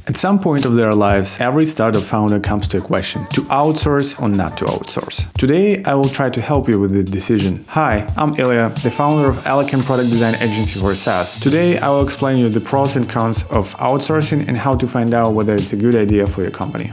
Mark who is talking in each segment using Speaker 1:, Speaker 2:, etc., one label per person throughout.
Speaker 1: At some point of their lives, every startup founder comes to a question: to outsource or not to outsource? Today, I will try to help you with the decision. Hi, I'm Eleken, the founder of Eleken product design agency for SaaS. Today, I will explain you the pros and cons of outsourcing and how to find out whether it's a good idea for your company.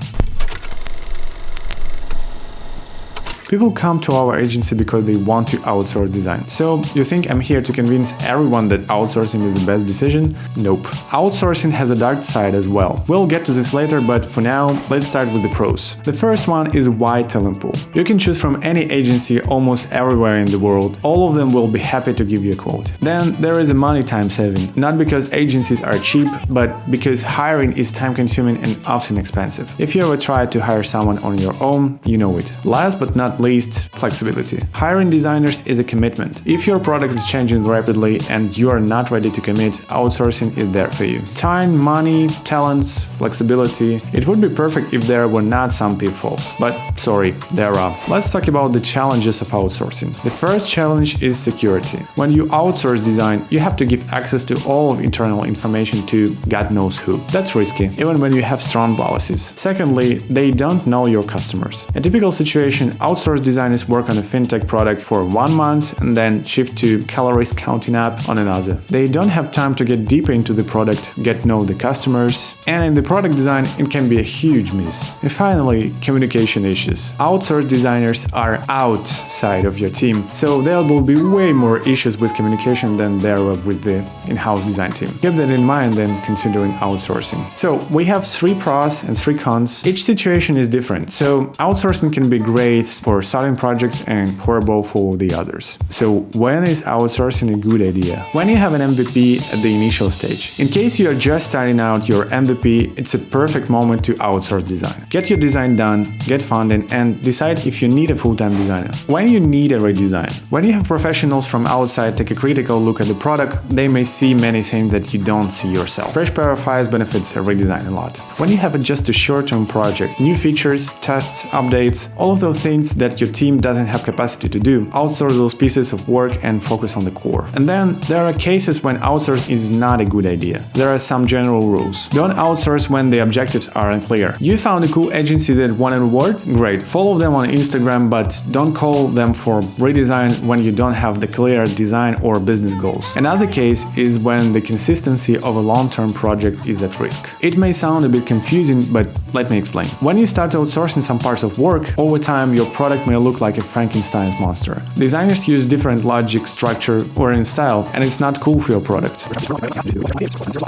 Speaker 1: People come to our agency because they want to outsource design. So, you think I'm here to convince everyone that outsourcing is the best decision? Nope. Outsourcing has a dark side as well. We'll get to this later, but for now, let's start with the pros. The first one is wide talent pool. You can choose from any agency almost everywhere in the world. All of them will be happy to give you a quote. Then there is a money time saving, not because agencies are cheap, but because hiring is time consuming and often expensive. If you ever tried to hire someone on your own, you know it. Last but not least, flexibility. Hiring designers is a commitment. If your product is changing rapidly and you are not ready to commit, outsourcing is there for you. Time, money, talents, flexibility. It would be perfect if there were not some pitfalls, but sorry, there are. Let's talk about the challenges of outsourcing. The first challenge is security. When you outsource design, you have to give access to all of internal information to God knows who. That's risky, even when you have strong policies. Secondly, they don't know your customers. A typical situation, outsource designers work on a fintech product for 1 month and then shift to calories counting app on another. They don't have time to get deeper into the product, get to know the customers, and in the product design it can be a huge miss. And finally, communication issues. Outsourced designers are outside of your team, so there will be way more issues with communication than there were with the in-house design team. Keep that in mind when considering outsourcing. So we have 3 pros and 3 cons. Each situation is different, so outsourcing can be great for starting projects and horrible for the others. So when is outsourcing a good idea? When you have an MVP at the initial stage. In case you are just starting out your MVP, it's a perfect moment to outsource design. Get your design done, get funding, and decide if you need a full-time designer. When you need a redesign. When you have professionals from outside take a critical look at the product, they may see many things that you don't see yourself. Fresh pair of eyes benefits a redesign a lot. When you have just a short-term project, new features, tests, updates, all of those things that your team doesn't have capacity to do, outsource those pieces of work and focus on the core. And then there are cases when outsource is not a good idea. There are some general rules. Don't outsource when the objectives are unclear. You found a cool agency that won an award? Great, follow them on Instagram, but don't call them for redesign when you don't have the clear design or business goals. Another case is when the consistency of a long-term project is at risk. It may sound a bit confusing, but let me explain. When you start outsourcing some parts of work, over time your product may look like a Frankenstein's monster. Designers use different logic, structure, or in style, and it's not cool for your product.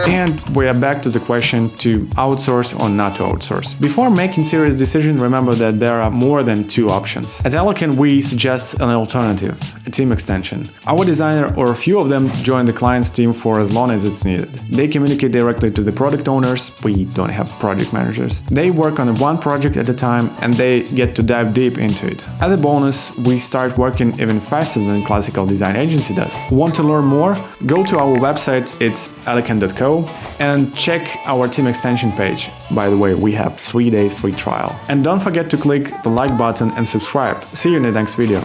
Speaker 1: And we are back to the question to outsource or not to outsource. Before making serious decision, remember that there are more than 2 options. At Eleken, we suggest an alternative, a team extension. Our designer or a few of them join the client's team for as long as it's needed. They communicate directly to the product owners. We don't have project managers. They work on one project at a time and they get to dive deep into it. As a bonus, we start working even faster than classical design agency does. Want to learn more? Go to our website, it's eleken.co, and check our team extension page. By the way, we have 3 days free trial. And don't forget to click the like button and subscribe. See you in the next video.